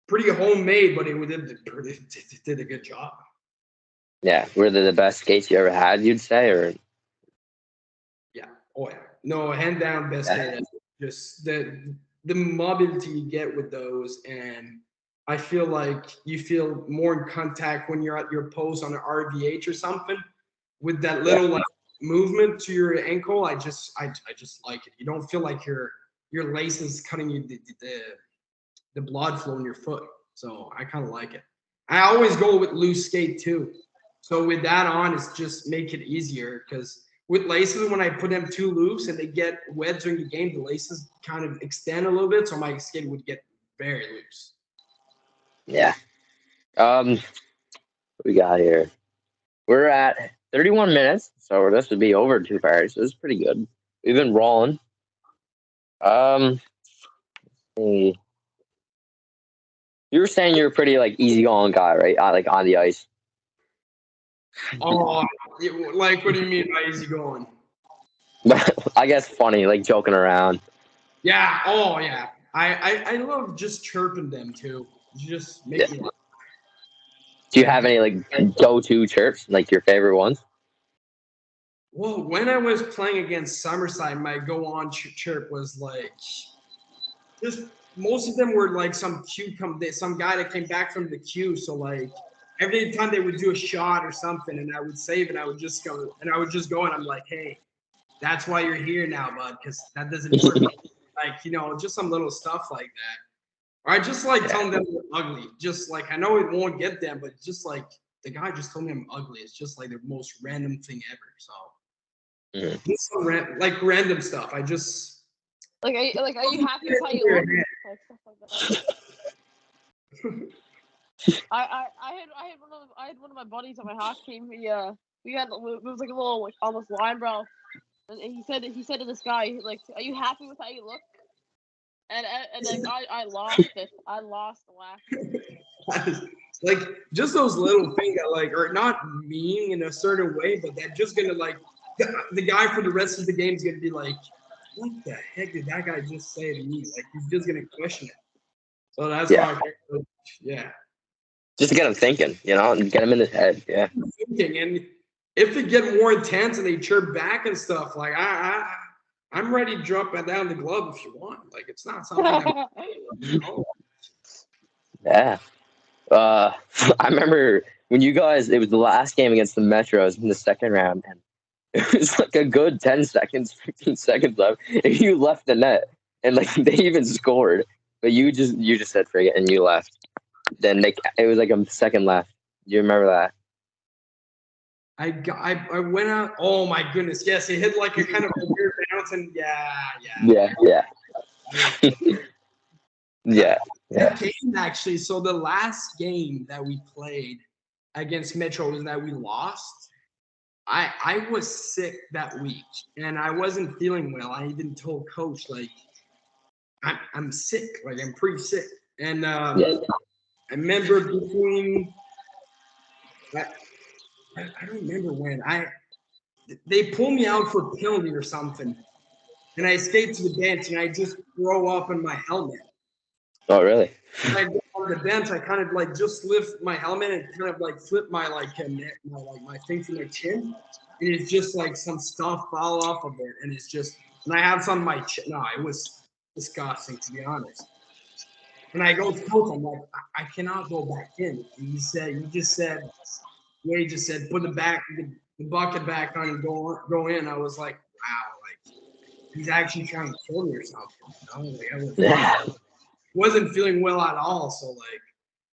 pretty homemade, but it did a good job. Yeah, were they the best skates you ever had? You'd say, or Yeah. Oh yeah. No, hand down best yeah, skate. Just the mobility you get with those, and I feel like you feel more in contact when you're at your post on an RVH or something with that yeah, little like movement to your ankle. I just like it. You don't feel like your laces cutting you the blood flow in your foot. So I kind of like it. I always go with loose skate too. So with that on, it's just make it easier because with laces, when I put them too loose and they get wet during the game, the laces kind of extend a little bit, so my skate would get very loose. yeah. What we got here? We're at 31 minutes, so this would be over 2 parts. This is pretty good. We've been rolling. Um, hey, you were saying you're a pretty like easygoing guy, right? Like on the ice. Oh, like what do you mean by easy going? But I guess funny, like joking around. Yeah. Oh, yeah. I love just chirping them too. You just Yeah. make me laugh. Do you have any like go-to chirps, like your favorite ones? Well, when I was playing against Summerside, my go on chirp was like just most of them were like some some guy that came back from the queue. So like every time they would do a shot or something, and I would save it, I would just go and I'm like, hey, that's why you're here now, bud, because that doesn't work. Like just some little stuff like that. Or I just like Yeah. telling them they're ugly. Just like I know it won't get them, but just like the guy just told me I'm ugly. It's just like the most random thing ever. So Mhm. just some like random stuff. I just Like, are you happy with how you look? Like stuff like that. I had one of my buddies on my hockey team. We had it was like a little like almost line bro, and he said to this guy like, "Are you happy with how you look?" And like I lost it. I lost the laugh. like just those little things that like are not mean in a certain way, but that just gonna like the guy for the rest of the game is gonna be like, what the heck did that guy just say to me? Like he's just gonna question it. So that's Yeah, why yeah. just to get them thinking, and get them in his head. Yeah, Thinking, and if they get more intense and they chirp back and stuff, like I'm ready to drop that down the glove if you want. Like it's not something that yeah. I remember when you guys. It was the last game against the Metros in the second round, and it was like a good 10 seconds, 15 seconds left, and you left the net, and like they even scored, but you just said forget and you left. Then it was like a second left. Do you remember that? I went out. Oh my goodness, yes, it hit like a kind of a weird bounce, and yeah. Yeah, yeah, yeah, yeah. That game actually. So the last game that we played against Metro was that we lost. I was sick that week, and I wasn't feeling well. I even told coach like I'm sick, like I'm pretty sick, and Yeah. I remember between. I don't remember when they pulled me out for penalty or something, and I skate to the bench and I just throw up in my helmet. Oh, really? When I go on the bench, I kind of like just lift my helmet and kind of like flip my my thing from my chin, and it's just like some stuff fall off of it, and it's just and I have some on my chin. No, it was disgusting to be honest. And I go to coach, I'm like, I cannot go back in. And you just said put the bucket back on and go in. I was like, wow, like he's actually trying to kill me or something. Like, wasn't feeling well at all. So like,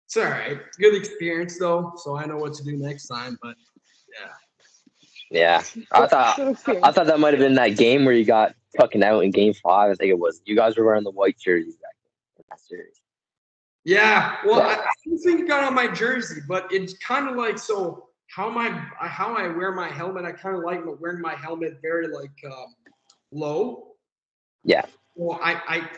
it's all right. Good experience though, so I know what to do next time. But Yeah. I thought that might have been that game where you got fucking out in game 5. I think it was. You guys were wearing the white jerseys in that series. yeah. Well, I don't think it got on my jersey, but it's kind of like so. How I wear my helmet, I kind of like wearing my helmet very like low. Yeah. Well,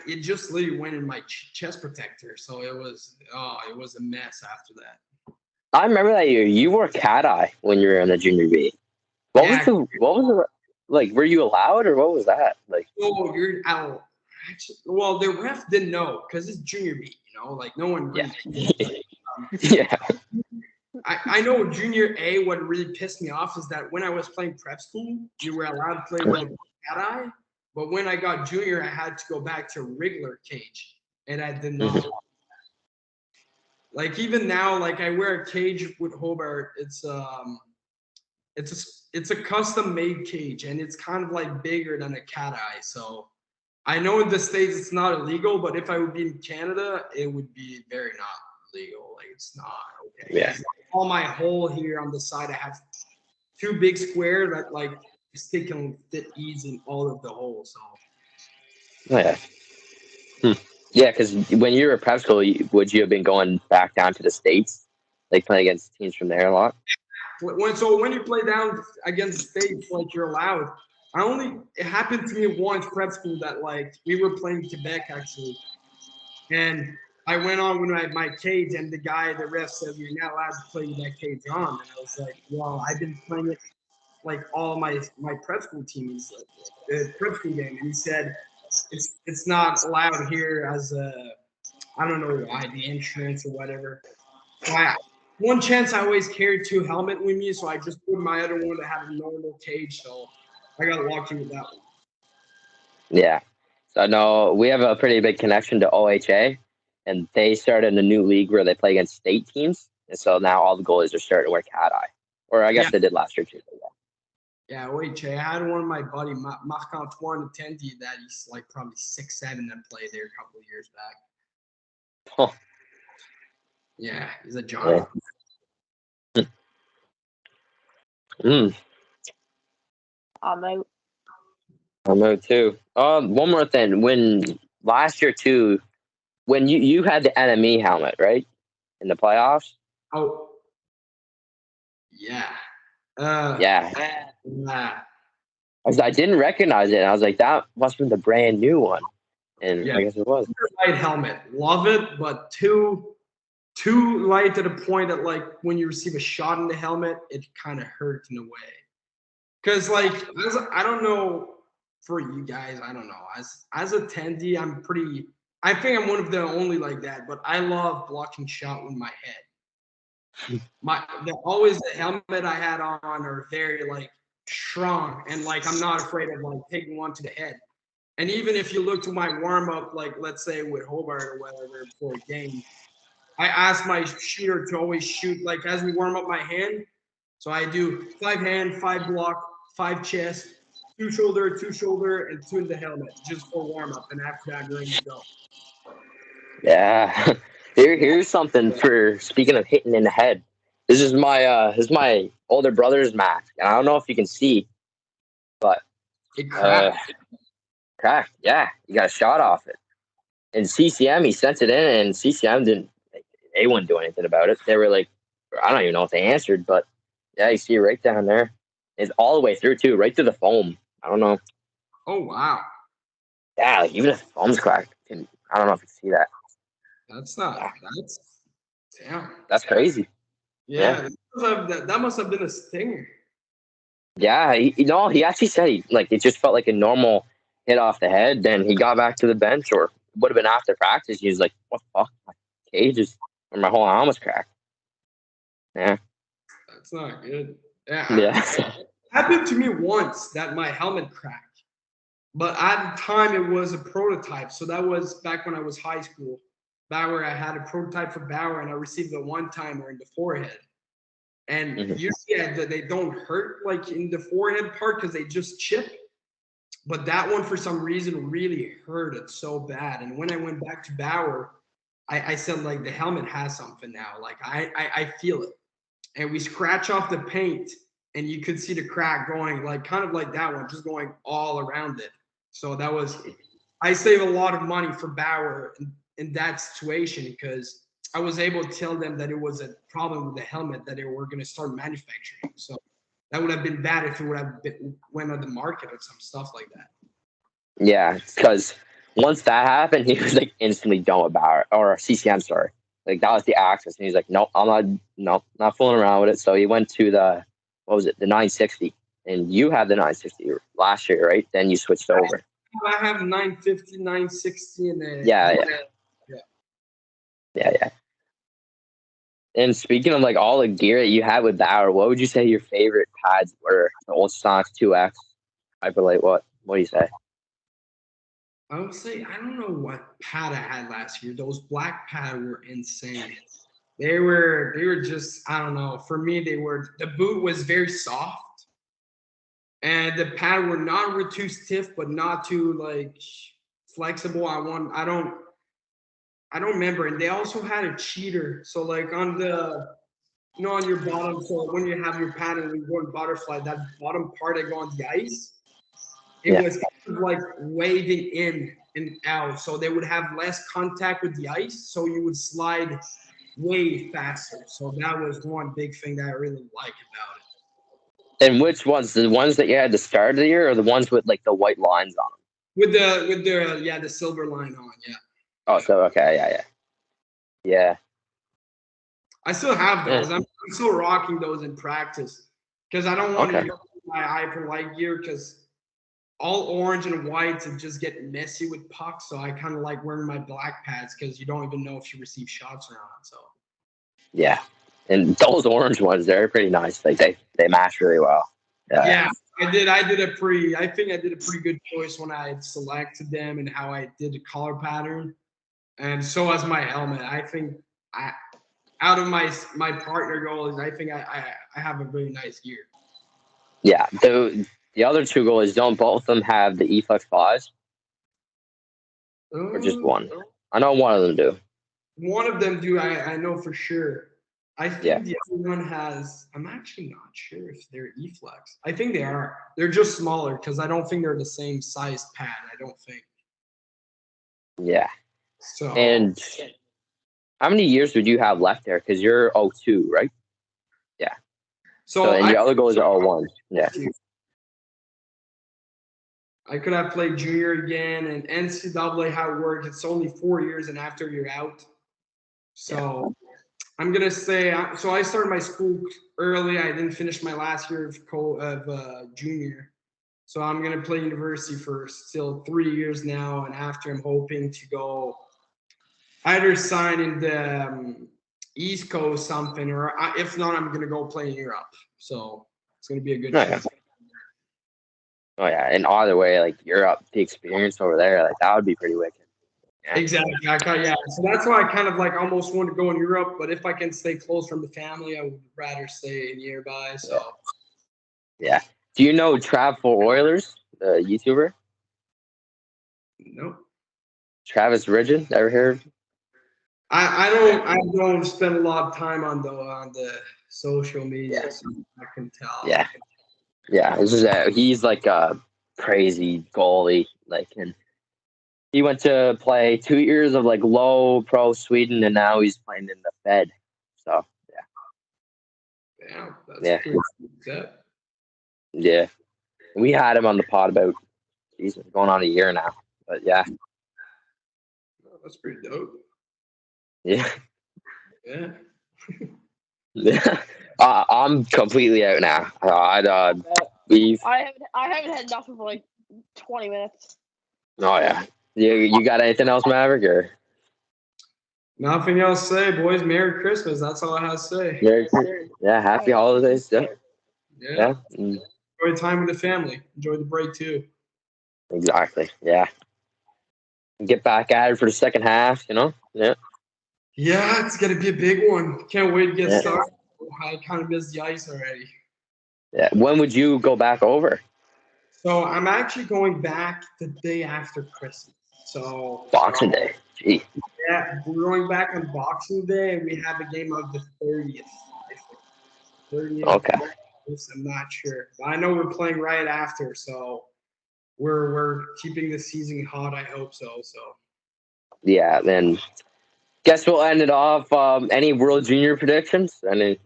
it just literally went in my chest protector, so it was a mess after that. I remember that year. You wore cat eye when you were in the junior B. What was the like? Were you allowed or what was that like? Oh, you're out. Actually, well, the ref didn't know because it's junior B. Like no one really. Yeah. I know junior A, what really pissed me off is that when I was playing prep school, you were allowed to play with cat eye, but when I got junior, I had to go back to regular cage, and I did not. Like even now, like I wear a cage with Hobart. It's a custom made cage, and it's kind of like bigger than a cat eye. So I know in the States it's not illegal, but if I would be in Canada, it would be very not legal. Like it's not okay. Yeah. All my hole here on the side, I have two big square that like stick can fit easy in all of the holes. So Oh, yeah. Yeah, because when you were at prep school, would you have been going back down to the States, like playing against teams from there a lot? when you play down against the States, like you're allowed. It happened to me once prep school that like we were playing Quebec actually, and I went on with my cage, and the ref said you're not allowed to play with that cage on, and I was like, well, I've been playing it like all my prep school teams, like the prep school game, and he said it's not allowed here as a, I don't know why, the insurance or whatever. So one chance I always carried two helmet with me, so I just put my other one that had a normal cage, so I got lucky with that one. Yeah. So I know we have a pretty big connection to OHA, and they started a new league where they play against state teams, and so now all the goalies are starting to wear cat eye, or I guess they did last year too. Yeah, OHA. I had one of my buddy, Marc-Antoine Attendee, that he's like probably 6'7" that played there a couple of years back. Huh. Yeah, he's a giant. Yeah. Mm. I'm out. I'm out too. One more thing. When last year too, when you had the enemy helmet, right, in the playoffs. Oh, yeah. Yeah. Nah. I didn't recognize it. And I was like, that must have been the brand new one. And Yeah. I guess it was. Light helmet. Love it, but too light to the point that like when you receive a shot in the helmet, it kind of hurts in a way. Cause like I don't know for you guys, I don't know. As a attendee, I think I'm one of the only like that, but I love blocking shot with my head. Always the helmet I had on are very like strong, and like I'm not afraid of like taking one to the head. And even if you look to my warm up, like let's say with Hobart or whatever before a game, I ask my shooter to always shoot like as we warm up my hand. So I do 5 hand, 5 block, 5 chest, 2 shoulder, and 2 in the helmet, just for warm up. And after that, we're ready to go. Yeah. Here's something for speaking of hitting in the head. This is my older brother's mask, and I don't know if you can see, but it cracked. Cracked. Yeah, you got a shot off it. And CCM, he sent it in, and CCM they wouldn't do anything about it. They were like, I don't even know if they answered, but yeah, you see it right down there. It's all the way through too, right to the foam. I don't know. Oh wow. Yeah, like even if the foam's cracked, I don't know if you can see that. Damn. That's crazy. Yeah. That must have been a stinger. Yeah, he actually said it just felt like a normal hit off the head. Then he got back to the bench, or it would have been after practice. He was like, "What the fuck? My cage is, or my whole arm was cracked." Yeah, that's not good. Yeah. It happened to me once that my helmet cracked, but at the time it was a prototype. So that was back when I was high school. Bauer, I had a prototype for Bauer, and I received a one-timer in the forehead. And usually they don't hurt like in the forehead part because they just chip. But that one, for some reason, really hurted so bad. And when I went back to Bauer, I said, like, the helmet has something now. Like, I feel it. And we scratch off the paint, and you could see the crack going, like, kind of like that one, just going all around it. So I saved a lot of money for Bauer in that situation because I was able to tell them that it was a problem with the helmet that they were going to start manufacturing. So that would have been bad if it would have went on the market or some stuff like that. Yeah, because once that happened, he was like instantly done with Bauer or CCM. Sorry, like that was the access, and he's like, "Nope, not fooling around with it." So he went to the 960, and you had the 960 last year, right? Then you switched over. I have 950, 960, and then yeah. Yeah. And speaking of like all the gear that you had with Bauer, what would you say your favorite pads were? The Ultrasonics 2X, Hyperlight. What do you say? I would say I don't know what pad I had last year. Those black pad were insane. They were just I don't know. For me, the boot was very soft, and the pad were not too stiff, but not too like flexible. I don't remember. And they also had a cheater. So like on the on your bottom, so when you have your pad and you go in butterfly, that bottom part that go on the ice, it was kind of like waving in and out. So they would have less contact with the ice, so you would slide way faster. So that was one big thing that I really like about it. And which ones? The ones that you had at the start of the year, or the ones with like the white lines on them? With the silver line on, yeah. Oh, so okay, yeah. I still have those. I'm still rocking those in practice because I don't want to go my hyper light gear because all orange and whites and just get messy with pucks. So I kind of like wearing my black pads because you don't even know if you receive shots or not. So yeah, and those orange ones, they're pretty nice. Like they match really well. Yeah, I think I did a pretty good choice when I selected them and how I did the color pattern, and so as my helmet. I think out of my partner goalies, I think I have a really nice gear. Yeah, the other two goalies, don't both of them have the E-Flex 5s? Or just one? I know one of them do. One of them do. I know for sure. I think the other one has. I'm actually not sure if they're E-Flex. I think they are. They're just smaller because I don't think they're the same size pad. I don't think. Yeah. So. And how many years would you have left there? Because you're 02, right? Yeah. So and your other goalies are 01. Yeah. I could have played junior again, and NCAA how it works. It's only 4 years, and after you're out. So I'm gonna say. So I started my school early. I didn't finish my last year of junior. So I'm gonna play university for still 3 years now, and after I'm hoping to go either sign in the East Coast something, or if not, I'm gonna go play in Europe. So it's gonna be a good. Oh yeah, and either way, like Europe, the experience over there, like that would be pretty wicked. Yeah. Exactly. So that's why I kind of like almost want to go in Europe, but if I can stay close from the family, I would rather stay nearby. So. Yeah. Do you know Trav for Oilers, the YouTuber? Nope. Travis Ridgen, ever heard? I don't spend a lot of time on the social media, so I can tell. Yeah. He's like a crazy goalie, like, and he went to play 2 years of like low pro Sweden, and now he's playing in the Fed. So that's pretty good. Yeah, we had him on the pod about going on a year now, but yeah. That's pretty dope. Yeah. Yeah. I'm completely out now. I haven't had nothing for like 20 minutes. Oh yeah. You got anything else, Mavrick? Or nothing else to say, boys. Merry Christmas. That's all I have to say. Yeah, happy holidays. Yeah. Enjoy time with the family. Enjoy the break too. Exactly. Yeah. Get back at it for the second half, you know? Yeah. Yeah, it's gonna be a big one. Can't wait to get started. I kind of missed the ice already. Yeah. When would you go back over? So I'm actually going back the day after Christmas. So Boxing Day. Gee. Yeah, we're going back on Boxing Day, and we have a game of the 30th. 30th. Okay. I'm not sure, but I know we're playing right after, so we're keeping the season hot. I hope so. So. Yeah, then guess we'll end it off. Any World Junior predictions? Any,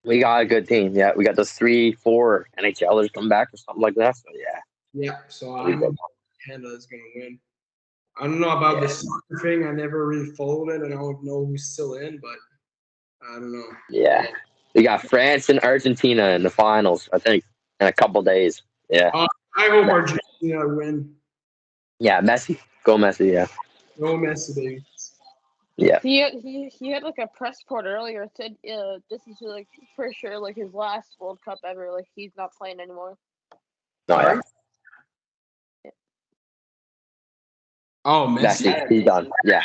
we got a good team. Yeah, we got those 3-4 NHLers come back or something like that. So yeah. Yeah, so I know Canada's gonna win. I don't know about the soccer thing. I never really followed it, and I don't know who's still in, but I don't know. Yeah, we got France and Argentina in the finals, I think, in a couple days. Yeah. I hope Argentina win. Yeah, Messi. Go Messi, yeah. No Messi, baby. Yeah. He had like a press report earlier said this is like for sure like his last World Cup ever. Like he's not playing anymore. No, yeah. Oh, That's Messi. it. He's done. Yeah.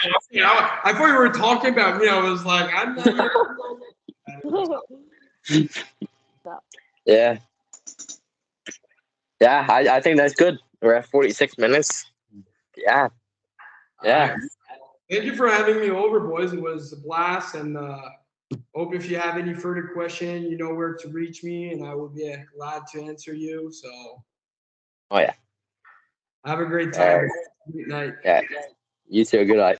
I thought you were talking about me. I was like, I'm not. Yeah. Yeah, I think that's good. We're at 46 minutes. Yeah. Yeah. Thank you for having me over, boys. It was a blast, and hope if you have any further question, you know where to reach me, and I will be glad to answer you. So. Oh yeah. Have a great time. Good night. Yeah. You too. Good night.